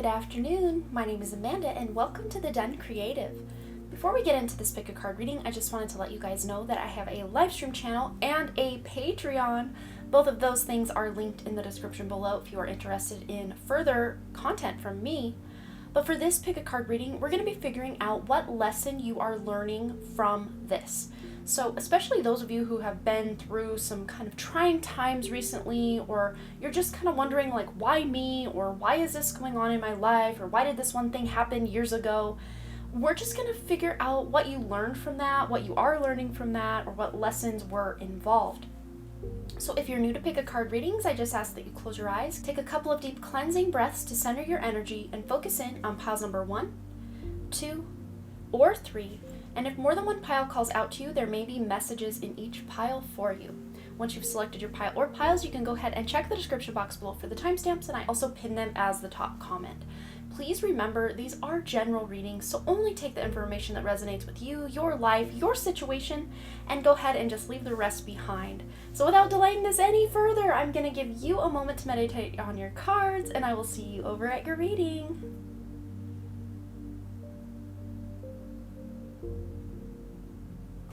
Good afternoon. My name is Amanda and welcome to The Den Creative. Before we get into this pick a card reading, I just wanted to let you guys know that I have a live stream channel and a Patreon. Both of those things are linked in the description below if you are interested in further content from me. But for this pick a card reading, we're going to be figuring out what lesson you are learning from this. So especially those of you who have been through some kind of trying times recently, or you're just kind of wondering like, why me, or why is this going on in my life, or why did this one thing happen years ago? We're just going to figure out what you learned from that, what you are learning from that, or what lessons were involved. So if you're new to pick a card readings, I just ask that you close your eyes, take a couple of deep cleansing breaths to center your energy, and focus in on piles number 1, 2, or 3. And if more than one pile calls out to you, there may be messages in each pile for you. Once you've selected your pile or piles, you can go ahead and check the description box below for the timestamps, and I also pin them as the top comment. Please remember, these are general readings, so only take the information that resonates with you, your life, your situation, and go ahead and just leave the rest behind. So without delaying this any further, I'm going to give you a moment to meditate on your cards, and I will see you over at your reading.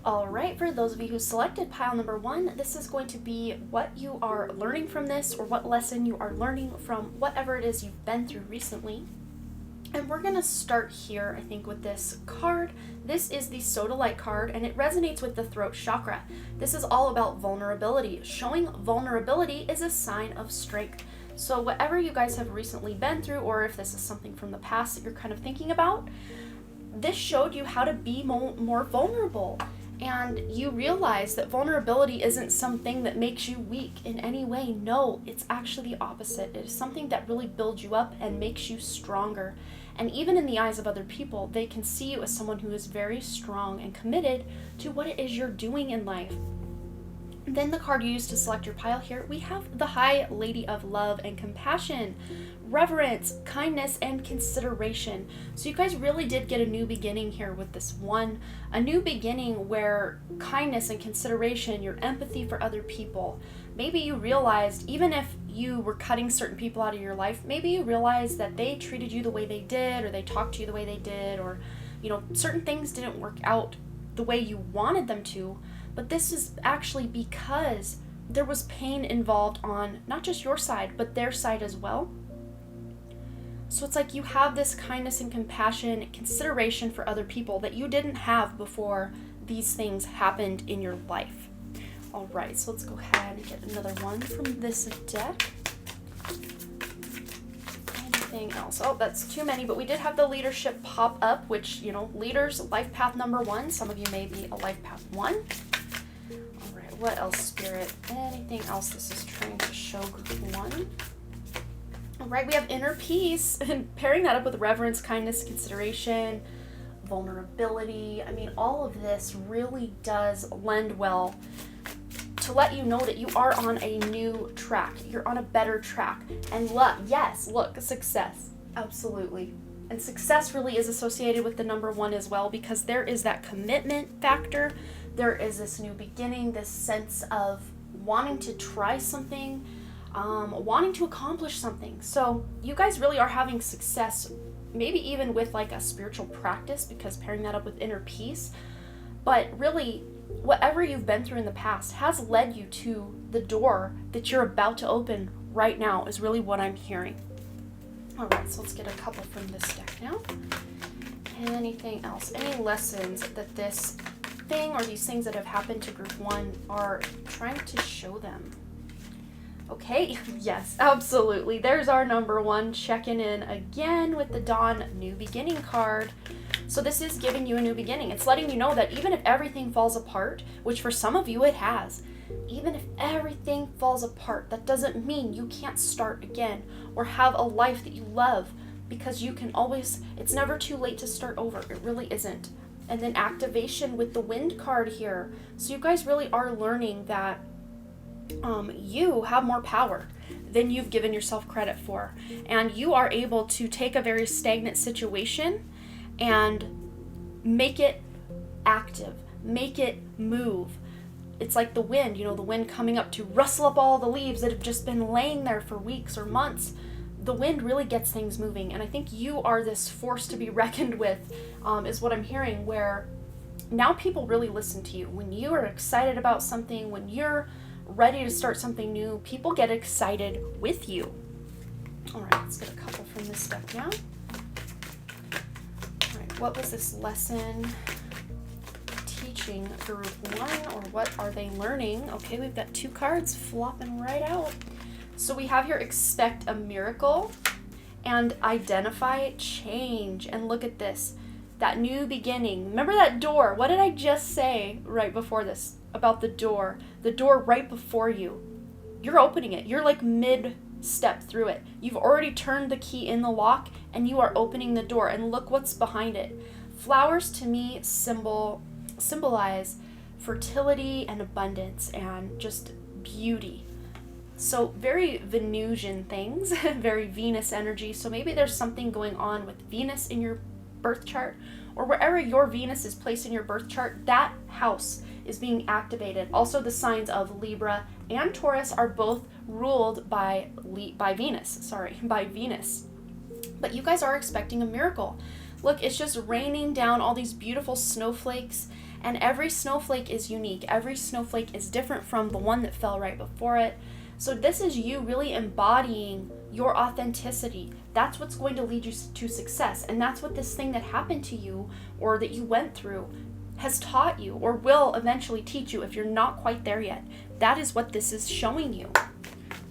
Alright, for those of you who selected pile number 1, this is going to be what you are learning from this, or what lesson you are learning from whatever it is you've been through recently. And we're going to start here, I think, with this card. This is the Sodalite card, and it resonates with the throat chakra. This is all about vulnerability. Showing vulnerability is a sign of strength. So whatever you guys have recently been through, or if this is something from the past that you're kind of thinking about, this showed you how to be more vulnerable. And you realize that vulnerability isn't something that makes you weak in any way. No, it's actually the opposite. It is something that really builds you up and makes you stronger. And even in the eyes of other people, they can see you as someone who is very strong and committed to what it is you're doing in life. Then the card you use to select your pile here, we have the High Lady of Love and Compassion, reverence, kindness, and consideration. So you guys really did get a new beginning here with this one, a new beginning where kindness and consideration, your empathy for other people, maybe you realized, even if you were cutting certain people out of your life, maybe you realized that they treated you the way they did, or they talked to you the way they did, or, you know, certain things didn't work out the way you wanted them to. But this is actually because there was pain involved on not just your side, but their side as well. So it's like you have this kindness and compassion, consideration for other people that you didn't have before these things happened in your life. All right, so let's go ahead and get another one from this deck. Anything else? Oh, that's too many, but we did have the leadership pop up, which, you know, leaders, life path number 1. Some of you may be a life path 1. All right, what else, Spirit? Anything else this is trying to show group 1? All right, we have inner peace, and pairing that up with reverence, kindness, consideration, vulnerability. I mean, all of this really does lend well to let you know that you are on a new track. You're on a better track. And luck, yes, look, success, absolutely. And success really is associated with the number 1 as well, because there is that commitment factor. There is this new beginning, this sense of wanting to try something, wanting to accomplish something. So you guys really are having success, maybe even with like a spiritual practice, because pairing that up with inner peace. But really, whatever you've been through in the past has led you to the door that you're about to open right now, is really what I'm hearing. All right, so let's get a couple from this deck now. Anything else? Any lessons that this thing or these things that have happened to group 1 are trying to show them? Okay, yes, absolutely. There's our number 1 checking in again with the Dawn New Beginning card. So this is giving you a new beginning. It's letting you know that even if everything falls apart, which for some of you it has, even if everything falls apart, that doesn't mean you can't start again or have a life that you love, because you can always, it's never too late to start over. It really isn't. And then activation with the Wind card here. So you guys really are learning that you have more power than you've given yourself credit for. And you are able to take a very stagnant situation and make it active, make it move. It's like the wind, you know, the wind coming up to rustle up all the leaves that have just been laying there for weeks or months. the wind really gets things moving. And I think you are this force to be reckoned with, is what I'm hearing, where now people really listen to you. When you are excited about something, when you're ready to start something new, people get excited with you. All right, let's get a couple from this deck now. All right, what was this lesson teaching group 1, or what are they learning? Okay, we've got 2 cards flopping right out. So we have here expect a miracle and identify change. And look at this, that new beginning. Remember that door? What did I just say right before this about the door? The door right before you. You're opening it. You're like mid-step through it. You've already turned the key in the lock and you are opening the door, and look what's behind it. Flowers to me symbolize fertility and abundance and just beauty. So very Venusian things, very Venus energy. So maybe there's something going on with Venus in your birth chart, or wherever your Venus is placed in your birth chart, that house is being activated. Also, the signs of Libra and Taurus are both ruled by Venus. But you guys are expecting a miracle. Look, it's just raining down all these beautiful snowflakes, and every snowflake is unique. Every snowflake is different from the one that fell right before it. So this is you really embodying your authenticity. That's what's going to lead you to success. And that's what this thing that happened to you or that you went through has taught you, or will eventually teach you if you're not quite there yet. That is what this is showing you.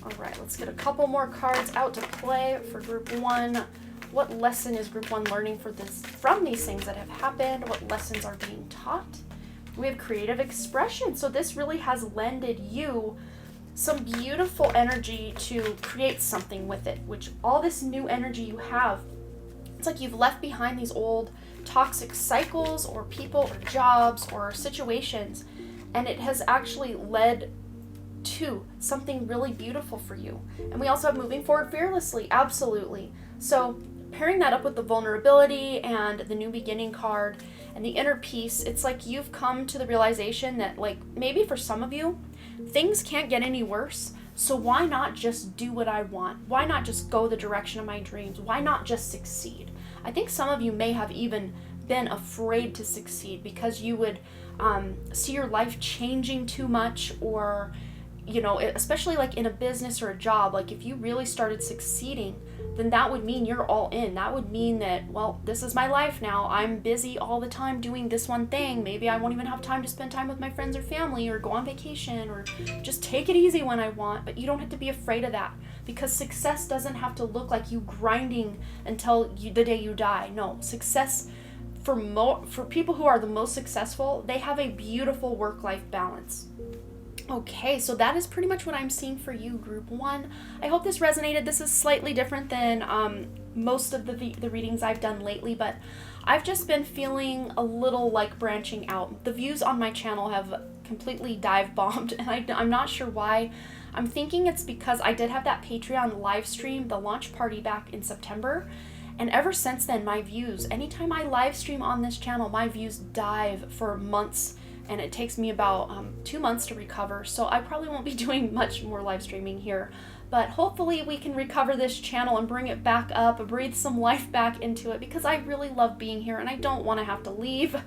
All right, let's get a couple more cards out to play for group 1. What lesson is group 1 learning from these things that have happened? What lessons are being taught? We have creative expression. So this really has lended you some beautiful energy to create something with it, which all this new energy you have, it's like you've left behind these old toxic cycles or people or jobs or situations, and it has actually led to something really beautiful for you. And we also have moving forward fearlessly, absolutely. So pairing that up with the vulnerability and the new beginning card and the inner peace, it's like you've come to the realization that, like, maybe for some of you, things can't get any worse. So why not just do what I want? Why not just go the direction of my dreams? Why not just succeed? I think some of you may have even been afraid to succeed because you would see your life changing too much, or, you know, especially like in a business or a job, like if you really started succeeding, then that would mean you're all in. That would mean that, well, this is my life now. I'm busy all the time doing this one thing. Maybe I won't even have time to spend time with my friends or family, or go on vacation, or just take it easy when I want. But you don't have to be afraid of that, because success doesn't have to look like you grinding until the day you die. No, success for people who are the most successful, they have a beautiful work-life balance. Okay, so that is pretty much what I'm seeing for you, group 1. I hope this resonated. This is slightly different than most of the readings I've done lately, but I've just been feeling a little like branching out. The views on my channel have completely dive bombed, and I'm not sure why. I'm thinking it's because I did have that Patreon live stream, the launch party, back in September. And ever since then, my views, anytime I live stream on this channel, my views dive for months. And it takes me about 2 months to recover, so I probably won't be doing much more live streaming here. But hopefully we can recover this channel and bring it back up, breathe some life back into it, because I really love being here and I don't want to have to leave.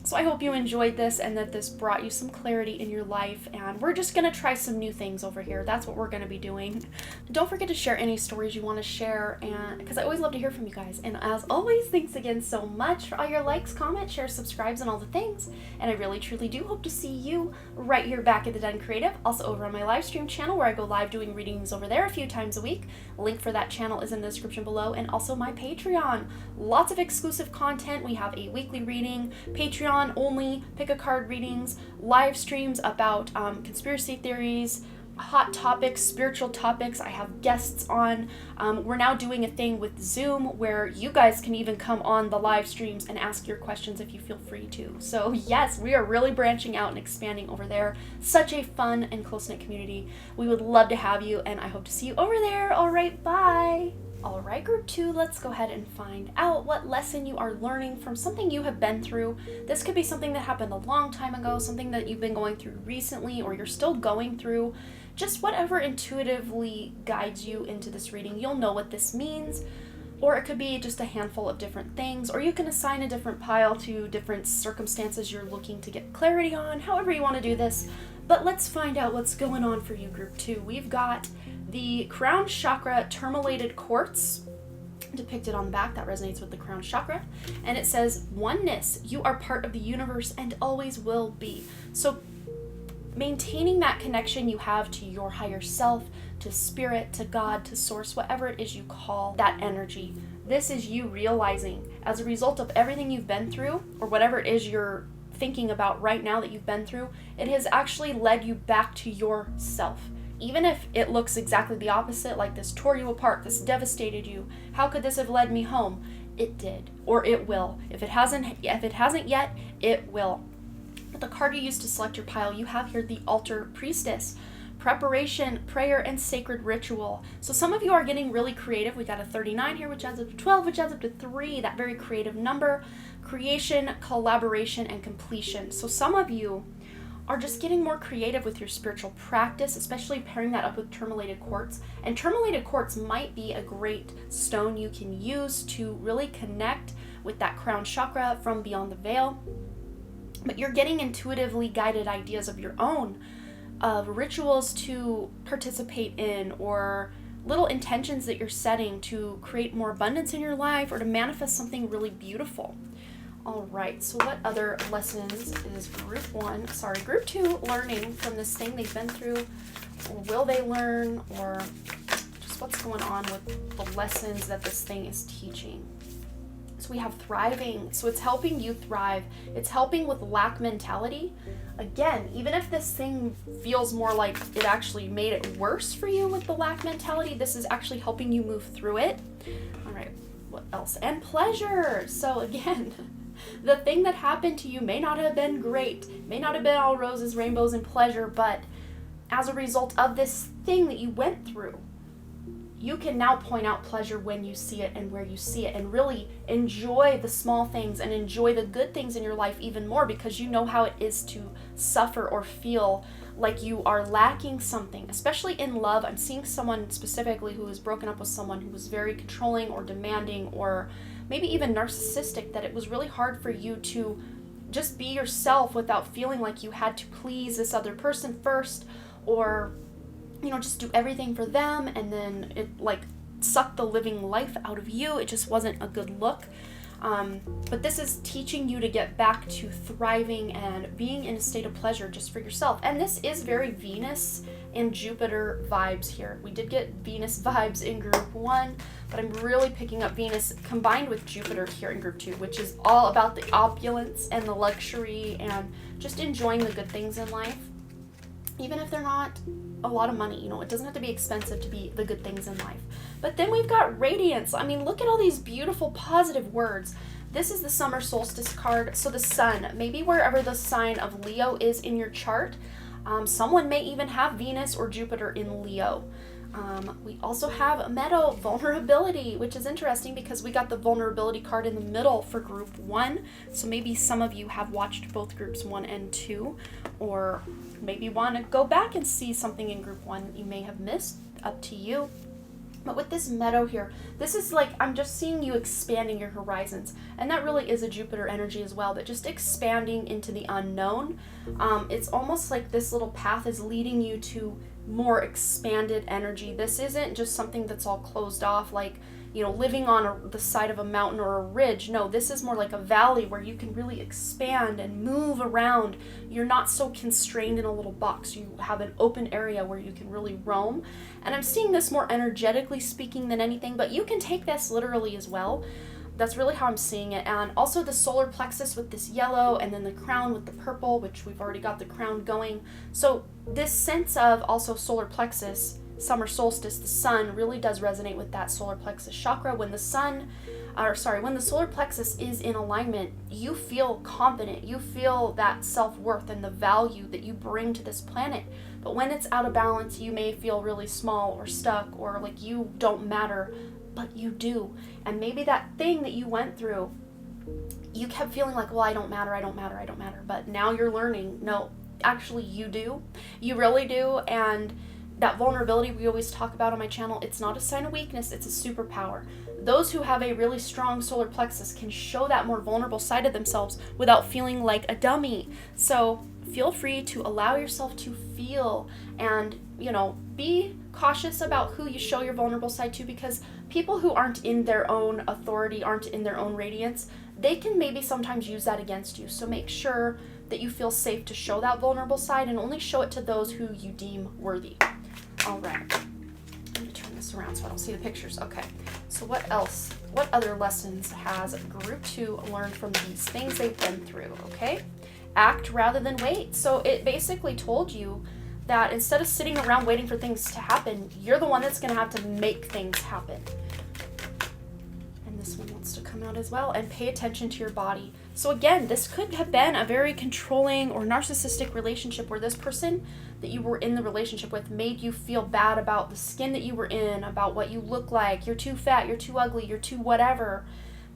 So I hope you enjoyed this and that this brought you some clarity in your life, and we're just going to try some new things over here. That's what we're going to be doing. Don't forget to share any stories you want to share, and because I always love to hear from you guys. And as always, thanks again so much for all your likes, comments, shares, subscribes, and all the things. And I really truly do hope to see you right here back at the Done Creative, also over on my live stream channel where I go live doing readings over there a few times a week. Link for that channel is in the description below, and also my Patreon. Lots of exclusive content. We have a weekly reading, Patreon only pick a card readings, live streams about conspiracy theories, hot topics, spiritual topics. I have guests on. We're now doing a thing with Zoom where you guys can even come on the live streams and ask your questions if you feel free to. So yes, we are really branching out and expanding over there. Such a fun and close-knit community. We would love to have you, and I hope to see you over there. All right, bye. All right, group 2, let's go ahead and find out what lesson you are learning from something you have been through. This could be something that happened a long time ago, something that you've been going through recently, or you're still going through. Just whatever intuitively guides you into this reading. You'll know what this means, or it could be just a handful of different things, or you can assign a different pile to different circumstances you're looking to get clarity on, however you want to do this. But let's find out what's going on for you, group 2. We've got the crown chakra tourmalated quartz depicted on the back. That resonates with the crown chakra. And it says, oneness, you are part of the universe and always will be. So maintaining that connection you have to your higher self, to spirit, to God, to source, whatever it is you call that energy. This is you realizing, as a result of everything you've been through, or whatever it is you're thinking about right now that you've been through, it has actually led you back to yourself. Even if it looks exactly the opposite, like this tore you apart, this devastated you, how could this have led me home? It did, or it will. If it hasn't yet, it will. But the card you used to select your pile, you have here the altar priestess. Preparation, prayer, and sacred ritual. So some of you are getting really creative. We got a 39 here, which adds up to 12, which adds up to 3, that very creative number. Creation, collaboration, and completion. So some of you are just getting more creative with your spiritual practice, especially pairing that up with tourmalated quartz. And tourmalated quartz might be a great stone you can use to really connect with that crown chakra from beyond the veil. But you're getting intuitively guided ideas of your own, of rituals to participate in, or little intentions that you're setting to create more abundance in your life or to manifest something really beautiful. All right, so what other lessons is group 2 learning from this thing they've been through? Or will they learn? Or just what's going on with the lessons that this thing is teaching? So we have thriving. So it's helping you thrive. It's helping with lack mentality. Again, even if this thing feels more like it actually made it worse for you with the lack mentality, this is actually helping you move through it. All right, what else? And pleasure. So again, the thing that happened to you may not have been great, may not have been all roses, rainbows, and pleasure, but as a result of this thing that you went through, you can now point out pleasure when you see it and where you see it, and really enjoy the small things and enjoy the good things in your life even more, because you know how it is to suffer or feel like you are lacking something, especially in love. I'm seeing someone specifically who has broken up with someone who was very controlling or demanding or maybe even narcissistic, that it was really hard for you to just be yourself without feeling like you had to please this other person first, or just do everything for them, and then it like sucked the living life out of you. It just wasn't a good look. But this is teaching you to get back to thriving and being in a state of pleasure just for yourself. And this is very Venus and Jupiter vibes here. We did get Venus vibes in group 1, but I'm really picking up Venus combined with Jupiter here in group 2, which is all about the opulence and the luxury and just enjoying the good things in life. Even if they're not a lot of money, it doesn't have to be expensive to be the good things in life. But then we've got radiance. I mean, look at all these beautiful positive words. This is the summer solstice card. So the sun, maybe wherever the sign of Leo is in your chart, someone may even have Venus or Jupiter in Leo. We also have meadow vulnerability, which is interesting because we got the vulnerability card in the middle for group 1. So maybe some of you have watched both groups 1 and 2, or maybe want to go back and see something in group 1 that you may have missed. Up to you. But with this meadow here, this is like, I'm just seeing you expanding your horizons. And that really is a Jupiter energy as well, but just expanding into the unknown. It's almost like this little path is leading you to more expanded energy. This isn't just something that's all closed off, like, living on the side of a mountain or a ridge. No, this is more like a valley where you can really expand and move around. You're not so constrained in a little box. You have an open area where you can really roam. And I'm seeing this more energetically speaking than anything, but you can take this literally as well. That's really how I'm seeing it. And also the solar plexus with this yellow, and then the crown with the purple, which we've already got the crown going. So this sense of also solar plexus, summer solstice, the sun really does resonate with that solar plexus chakra. When the solar plexus is in alignment, you feel confident. You feel that self-worth and the value that you bring to this planet. But when it's out of balance, you may feel really small or stuck, or like you don't matter but you do. And maybe that thing that you went through, you kept feeling like, well, I don't matter. But now you're learning, no, actually you do. You really do. And that vulnerability we always talk about on my channel, it's not a sign of weakness, it's a superpower. Those who have a really strong solar plexus can show that more vulnerable side of themselves without feeling like a dummy. So feel free to allow yourself to feel and, be cautious about who you show your vulnerable side to, because people who aren't in their own authority, aren't in their own radiance, they can maybe sometimes use that against you. So make sure that you feel safe to show that vulnerable side and only show it to those who you deem worthy. All right. Let me turn this around so I don't see the pictures. Okay. So what else? What other lessons has Group 2 learned from these things they've been through? Okay. Act rather than wait. So it basically told you that instead of sitting around waiting for things to happen, you're the one that's going to have to make things happen. And this one wants to come out as well. And pay attention to your body. So again, this could have been a very controlling or narcissistic relationship where this person that you were in the relationship with made you feel bad about the skin that you were in, about what you look like. You're too fat, you're too ugly, you're too whatever.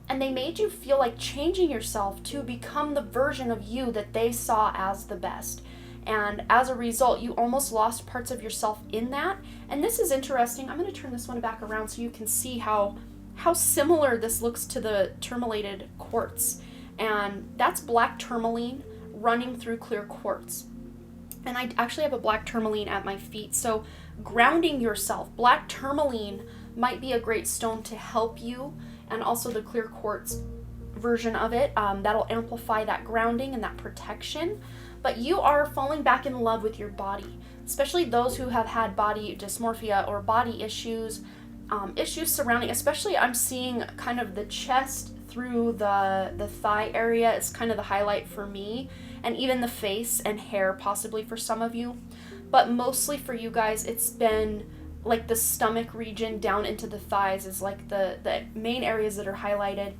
And they made you feel like changing yourself to become the version of you that they saw as the best. And as a result, you almost lost parts of yourself in that. And this is interesting. I'm going to turn this one back around so you can see how similar this looks to the tourmalated quartz. And that's black tourmaline running through clear quartz. And I actually have a black tourmaline at my feet. So grounding yourself, black tourmaline might be a great stone to help you. And also the clear quartz version of it, that'll amplify that grounding and that protection. But you are falling back in love with your body, especially those who have had body dysmorphia or body issues, issues surrounding, especially I'm seeing kind of the chest through the thigh area is kind of the highlight for me, and even the face and hair possibly for some of you. But mostly for you guys, it's been like the stomach region down into the thighs is like the main areas that are highlighted.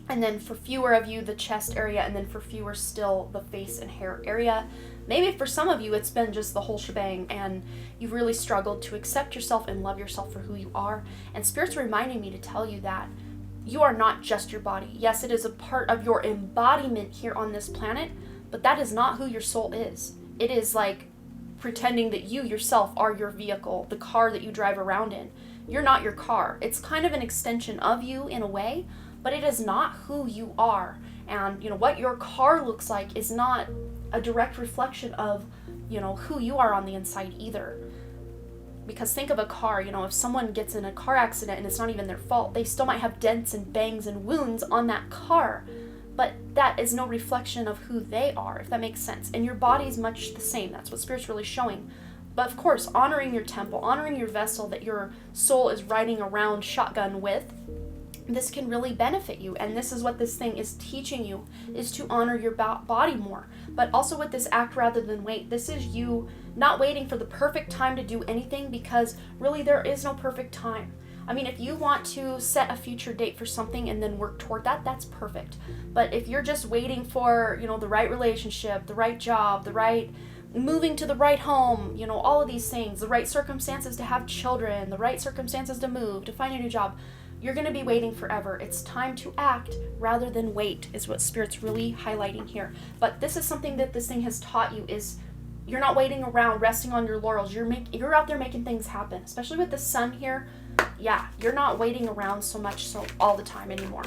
And then for fewer of you, the chest area, and then for fewer still, the face and hair area. Maybe for some of you, it's been just the whole shebang, and you've really struggled to accept yourself and love yourself for who you are. And Spirit's reminding me to tell you that you are not just your body. Yes, it is a part of your embodiment here on this planet, but that is not who your soul is. It is like pretending that you yourself are your vehicle, the car that you drive around in. You're not your car. It's kind of an extension of you in a way, but it is not who you are. And what your car looks like is not a direct reflection of who you are on the inside either. Because think of a car, if someone gets in a car accident and it's not even their fault, they still might have dents and bangs and wounds on that car, but that is no reflection of who they are, if that makes sense. And your body is much the same. That's what Spirit's really showing. But of course, honoring your temple, honoring your vessel that your soul is riding around shotgun with, this can really benefit you. And this is what this thing is teaching you, is to honor your body more. But also with this act rather than wait, this is you not waiting for the perfect time to do anything, because really there is no perfect time. I mean, if you want to set a future date for something and then work toward that, that's perfect. But if you're just waiting for, the right relationship, the right job, the right moving to the right home, all of these things, the right circumstances to have children, the right circumstances to move, to find a new job, you're going to be waiting forever. It's time to act rather than wait, is what Spirit's really highlighting here. But this is something that this thing has taught you, is you're not waiting around, resting on your laurels. You're out there making things happen, especially with the sun here. Yeah, you're not waiting around so much all the time anymore.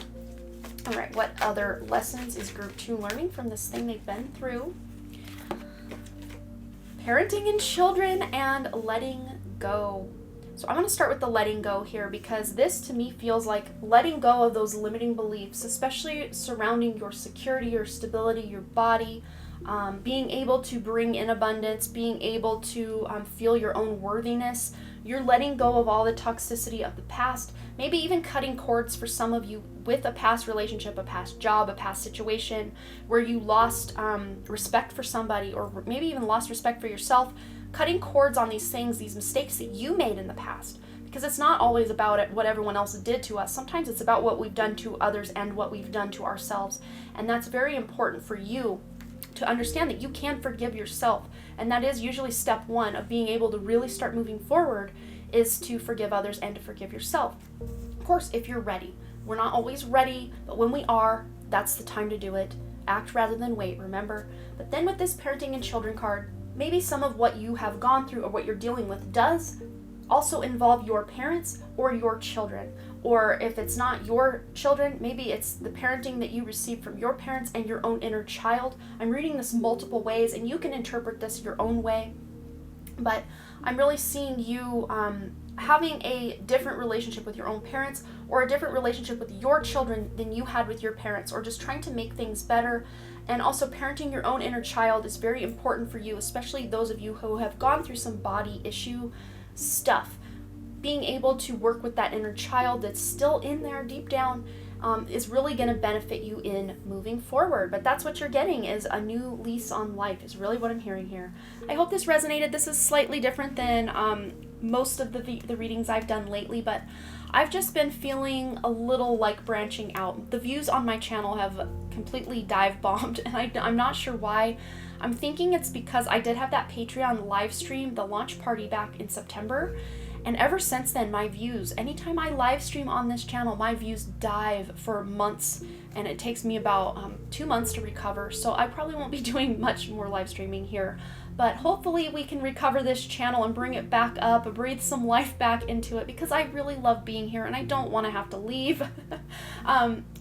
All right, what other lessons is Group 2 learning from this thing they've been through? Parenting and children and letting go. So I'm going to start with the letting go here, because this to me feels like letting go of those limiting beliefs, especially surrounding your security, your stability, your body, being able to bring in abundance, being able to feel your own worthiness. You're letting go of all the toxicity of the past, maybe even cutting cords for some of you with a past relationship, a past job, a past situation where you lost respect for somebody, or maybe even lost respect for yourself. Cutting cords on these things, these mistakes that you made in the past. Because it's not always about what everyone else did to us. Sometimes it's about what we've done to others and what we've done to ourselves. And that's very important for you to understand, that you can forgive yourself. And that is usually step one of being able to really start moving forward, is to forgive others and to forgive yourself. Of course, if you're ready. We're not always ready, but when we are, that's the time to do it. Act rather than wait, remember? But then with this parenting and children card, maybe some of what you have gone through or what you're dealing with does also involve your parents or your children. Or if it's not your children, maybe it's the parenting that you received from your parents and your own inner child. I'm reading this multiple ways, and you can interpret this your own way. But I'm really seeing you having a different relationship with your own parents, or a different relationship with your children than you had with your parents, or just trying to make things better. And also parenting your own inner child is very important for you, especially those of you who have gone through some body issue stuff. Being able to work with that inner child that's still in there deep down is really going to benefit you in moving forward. But that's what you're getting, is a new lease on life, is really what I'm hearing here. I hope this resonated. This is slightly different than most of the readings I've done lately, but I've just been feeling a little like branching out. The views on my channel have completely dive bombed, and I'm not sure why. I'm thinking it's because I did have that Patreon live stream, the launch party, back in September. And ever since then, my views, anytime I live stream on this channel, my views dive for months, and it takes me about 2 months to recover. So I probably won't be doing much more live streaming here, but hopefully we can recover this channel and bring it back up, breathe some life back into it, because I really love being here and I don't want to have to leave.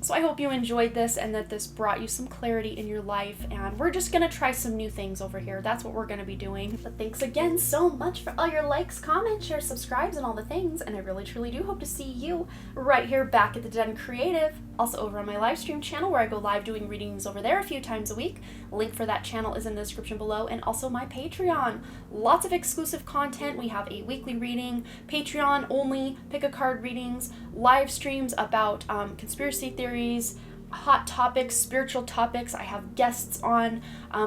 So I hope you enjoyed this and that this brought you some clarity in your life, and we're just going to try some new things over here. That's what we're going to be doing. But thanks again so much for all your likes, comments, shares, subscribes, and all the things, and I really truly do hope to see you right here back at the Den Creative. Also over on my live stream channel, where I go live doing readings over there a few times a week. Link for that channel is in the description below, and also my Patreon. Lots of exclusive content. We have a weekly reading, Patreon only pick a card readings, live streams about conspiracy theories, hot topics, spiritual topics. I have guests on.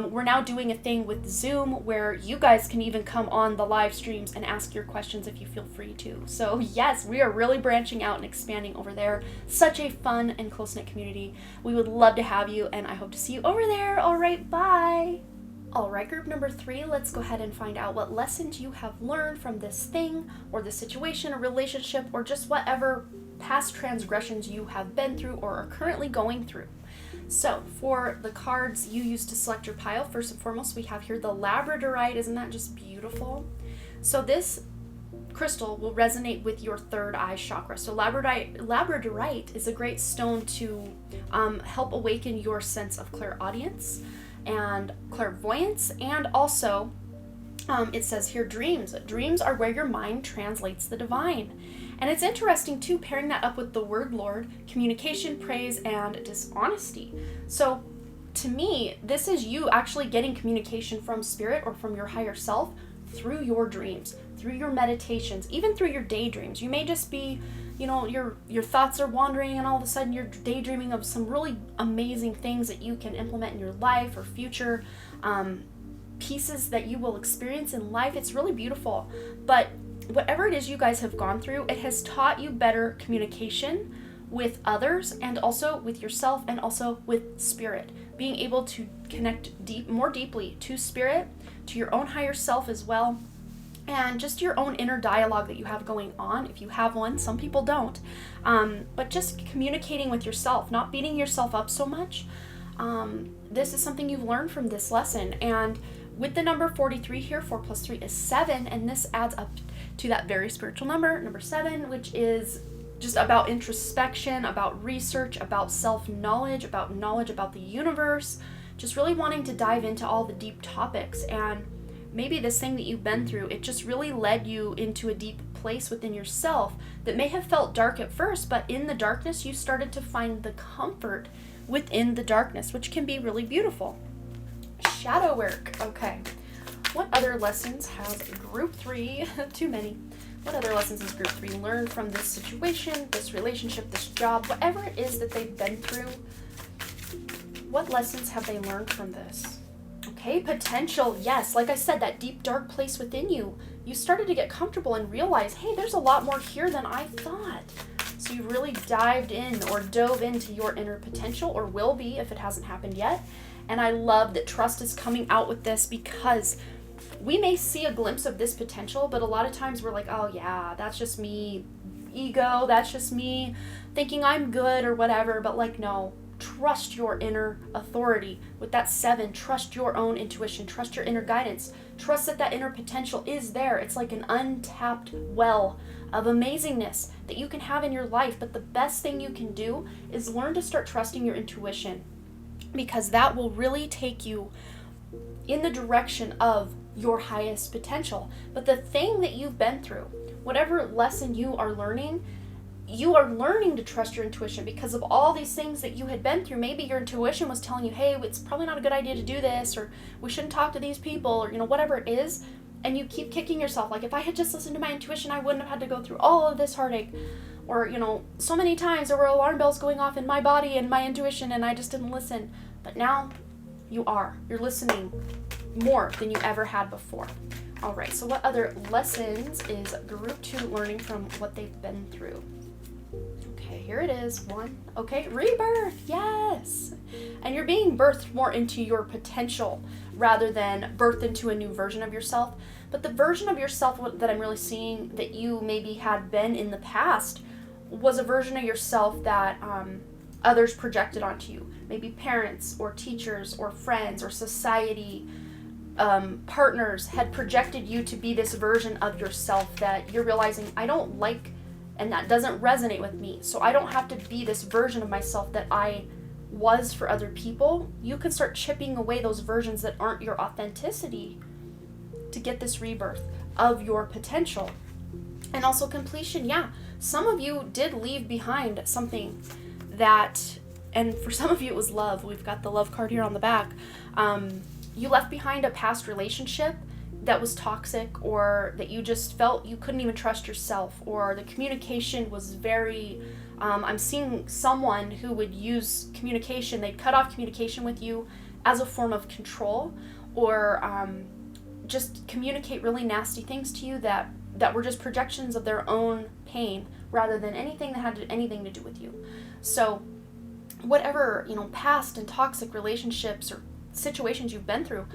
We're now doing a thing with Zoom where you guys can even come on the live streams and ask your questions if you feel free to. So yes, we are really branching out and expanding over there. Such a fun and close-knit community. We would love to have you, and I hope to see you over there. All right, bye. All right, group number 3, let's go ahead and find out what lessons you have learned from this thing, or this situation, or relationship, or just whatever past transgressions you have been through or are currently going through. So for the cards you use to select your pile, first and foremost, we have here the Labradorite. Isn't that just beautiful? So this crystal will resonate with your third eye chakra. So Labradorite is a great stone to help awaken your sense of clairaudience and clairvoyance, and also it says here dreams. Dreams are where your mind translates the divine. And it's interesting too, pairing that up with the word Lord, communication, praise, and dishonesty. So to me, this is you actually getting communication from spirit or from your higher self through your dreams, through your meditations, even through your daydreams. You may just be, you know, your thoughts are wandering, and all of a sudden you're daydreaming of some really amazing things that you can implement in your life, or future pieces that you will experience in life. It's really beautiful. But whatever it is you guys have gone through, it has taught you better communication with others, and also with yourself, and also with spirit. Being able to connect more deeply to spirit, to your own higher self as well, and just your own inner dialogue that you have going on, if you have one. Some people don't. But just communicating with yourself, not beating yourself up so much. This is something you've learned from this lesson. And with the number 43 here, 4 plus 3 is 7, and this adds up to that very spiritual number 7, which is just about introspection, about research, about self-knowledge, about the universe, just really wanting to dive into all the deep topics. And maybe this thing that you've been through, it just really led you into a deep place within yourself that may have felt dark at first, but in the darkness you started to find the comfort within the darkness, which can be really beautiful. Shadow work. Okay. What other lessons has group 3, too many, what other lessons has group 3 learned from this situation, this relationship, this job, whatever it is that they've been through? What lessons have they learned from this? Okay, potential. Yes, like I said, that deep, dark place within you. You started to get comfortable and realize, hey, there's a lot more here than I thought. So you really dived in, or dove into your inner potential, or will be if it hasn't happened yet. And I love that trust is coming out with this, because we may see a glimpse of this potential, but a lot of times we're like, oh yeah, that's just me ego. That's just me thinking I'm good or whatever. But like, no, trust your inner authority. With that 7, trust your own intuition, trust your inner guidance, trust that that inner potential is there. It's like an untapped well of amazingness that you can have in your life. But the best thing you can do is learn to start trusting your intuition, because that will really take you in the direction of your highest potential. But the thing that you've been through, whatever lesson you are learning to trust your intuition because of all these things that you had been through. Maybe your intuition was telling you, hey, it's probably not a good idea to do this, or we shouldn't talk to these people, or whatever it is, and you keep kicking yourself like, if I had just listened to my intuition, I wouldn't have had to go through all of this heartache. Or so many times there were alarm bells going off in my body and my intuition, and I just didn't listen. But now you're listening more than you ever had before. All right, so what other lessons is group 2 learning from what they've been through? Okay, here it is. 1. Okay, rebirth. Yes. And you're being birthed more into your potential rather than birthed into a new version of yourself. But the version of yourself that I'm really seeing that you maybe had been in the past was a version of yourself that others projected onto you. Maybe parents or teachers or friends or society, partners had projected you to be this version of yourself that you're realizing, I don't like, and that doesn't resonate with me. So I don't have to be this version of myself that I was for other people. You can start chipping away those versions that aren't your authenticity to get this rebirth of your potential. And also completion. Yeah, some of you did leave behind something that, and for some of you it was love. We've got the love card here on the back. You left behind a past relationship that was toxic, or that you just felt you couldn't even trust yourself, or the communication was very, I'm seeing someone who would use communication, they'd cut off communication with you as a form of control, or just communicate really nasty things to you that were just projections of their own pain rather than anything that had anything to do with you. So whatever, past and toxic relationships or situations you've been through,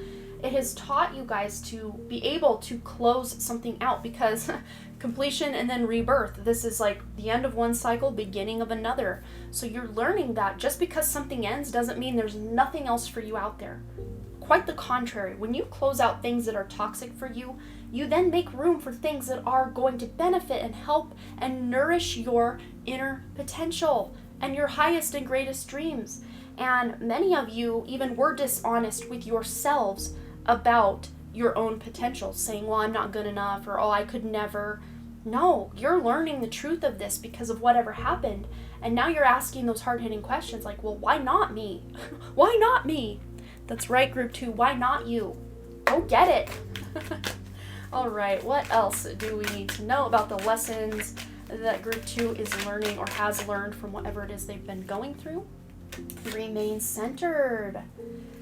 it has taught you guys to be able to close something out, because completion and then rebirth, this is like the end of one cycle, beginning of another. So you're learning that just because something ends doesn't mean there's nothing else for you out there. Quite the contrary. When you close out things that are toxic for you, you then make room for things that are going to benefit and help and nourish your inner potential and your highest and greatest dreams. And many of you even were dishonest with yourselves about your own potential, saying, well, I'm not good enough, or, oh, I could never. No, you're learning the truth of this because of whatever happened. And now you're asking those hard-hitting questions like, well, why not me? Why not me? That's right, group 2, why not you? Go get it. All right, what else do we need to know about the lessons that group 2 is learning or has learned from whatever it is they've been going through? Remain centered.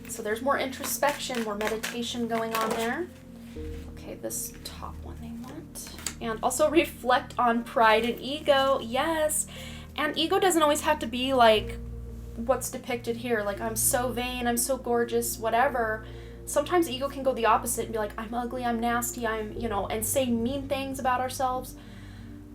So there's more introspection, more meditation going on there. Okay, this top one they want. And also reflect on pride and ego. Yes. And ego doesn't always have to be like what's depicted here, like I'm so vain, I'm so gorgeous, whatever. Sometimes ego can go the opposite and be like, I'm ugly, I'm nasty, and say mean things about ourselves.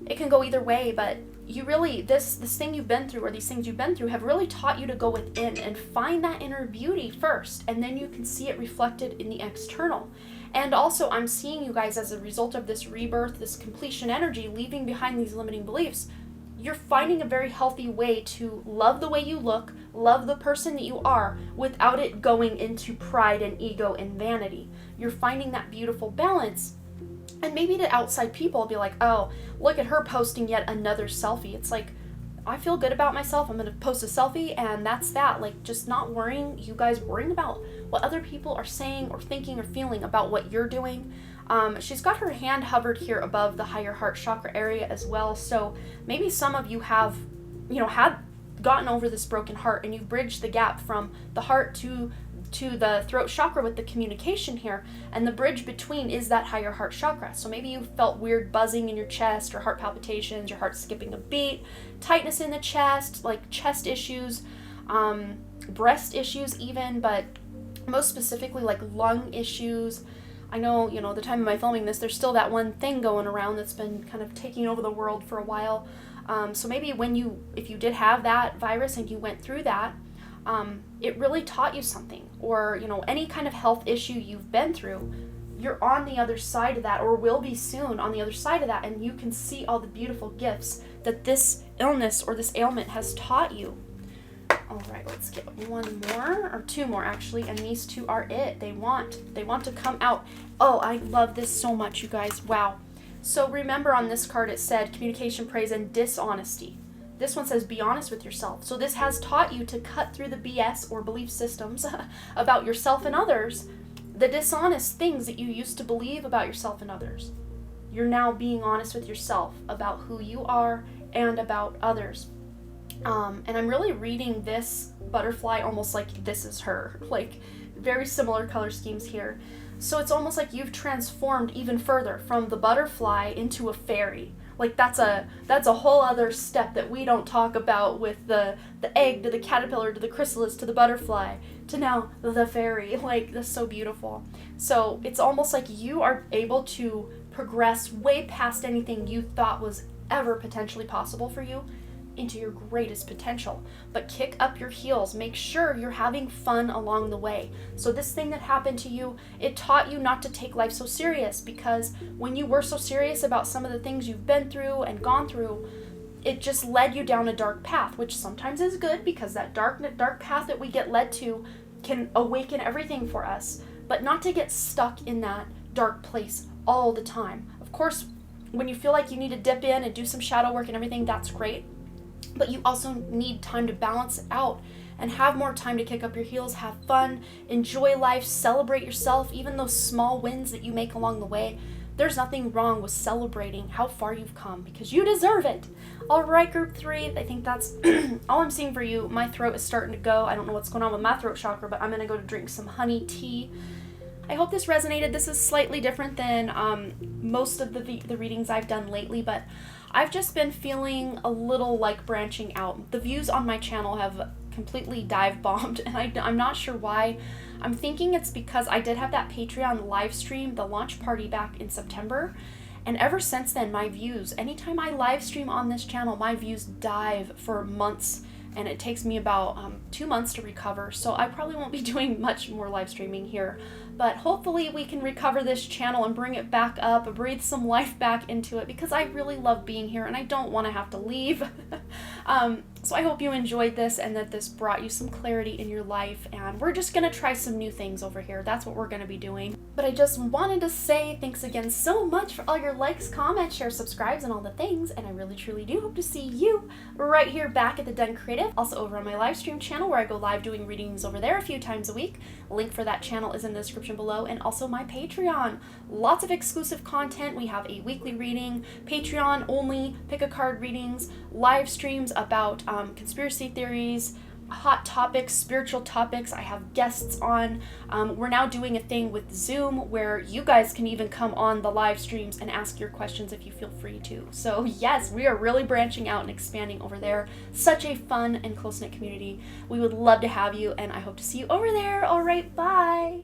It can go either way, but you really, this thing you've been through, or these things you've been through, have really taught you to go within and find that inner beauty first, and then you can see it reflected in the external. And also, I'm seeing you guys, as a result of this rebirth, this completion energy, leaving behind these limiting beliefs, you're finding a very healthy way to love the way you look, love the person that you are, without it going into pride and ego and vanity. You're finding that beautiful balance. And maybe to outside people, be like, oh, look at her posting yet another selfie. It's like, I feel good about myself. I'm going to post a selfie, and that's that. Like, just not worrying, you guys worrying about what other people are saying or thinking or feeling about what you're doing. She's got her hand hovered here above the higher heart chakra area as well. So maybe some of you have, had gotten over this broken heart, and you've bridged the gap from the heart to the throat chakra with the communication here, and the bridge between is that higher heart chakra. So maybe you felt weird buzzing in your chest, or heart palpitations, your heart skipping a beat, tightness in the chest, like chest issues, breast issues even, but most specifically like lung issues, I know, the time of my filming this, there's still that one thing going around that's been kind of taking over the world for a while. So maybe if you did have that virus and you went through that, it really taught you something. Or, any kind of health issue you've been through, you're on the other side of that, or will be soon on the other side of that, and you can see all the beautiful gifts that this illness or this ailment has taught you. All right, let's get one more, or two more actually, and these two are it. They want to come out. Oh, I love this so much, you guys. Wow. So remember on this card it said communication, praise, and dishonesty. This one says be honest with yourself. So this has taught you to cut through the BS or belief systems about yourself and others, the dishonest things that you used to believe about yourself and others. You're now being honest with yourself about who you are and about others. And I'm really reading this butterfly almost like this is her, like very similar color schemes here. So it's almost like you've transformed even further from the butterfly into a fairy. Like that's a whole other step that we don't talk about with the egg to the caterpillar to the chrysalis to the butterfly to now the fairy. Like that's so beautiful. So it's almost like you are able to progress way past anything you thought was ever potentially possible for you into your greatest potential. But kick up your heels. Make sure you're having fun along the way. So this thing that happened to you, it taught you not to take life so serious, because when you were so serious about some of the things you've been through and gone through, it just led you down a dark path, which sometimes is good because that dark path that we get led to can awaken everything for us, but not to get stuck in that dark place all the time. Of course, when you feel like you need to dip in and do some shadow work and everything, that's great. But you also need time to balance it out and have more time to kick up your heels, have fun, enjoy life, celebrate yourself, even those small wins that you make along the way. There's nothing wrong with celebrating how far you've come because you deserve it. All right, group 3, I think that's all I'm seeing for you. My throat is starting to go. I don't know what's going on with my throat chakra, but I'm going to go to drink some honey tea. I hope this resonated. This is slightly different than most of the readings I've done lately, but I've just been feeling a little like branching out. The views on my channel have completely dive bombed, and I'm not sure why. I'm thinking it's because I did have that Patreon live stream, the launch party back in September, and ever since then my views, anytime I live stream on this channel, my views dive for months, and it takes me about 2 months to recover, so I probably won't be doing much more live streaming here. But hopefully we can recover this channel and bring it back up, breathe some life back into it, because I really love being here and I don't want to have to leave. So I hope you enjoyed this and that this brought you some clarity in your life, and we're just going to try some new things over here. That's what we're going to be doing. But I just wanted to say thanks again so much for all your likes, comments, shares, subscribes, and all the things, and I really truly do hope to see you right here back at the Den Creative, also over on my live stream channel where I go live doing readings over there a few times a week. Link for that channel is in the description below, and also my Patreon. Lots of exclusive content. We have a weekly reading, Patreon only pick a card readings, live streams about conspiracy theories, hot topics, spiritual topics. I have guests on. We're now doing a thing with Zoom where you guys can even come on the live streams and ask your questions if you feel free to. So yes, we are really branching out and expanding over there. Such a fun and close-knit community. We would love to have you, and I hope to see you over there. All right, bye.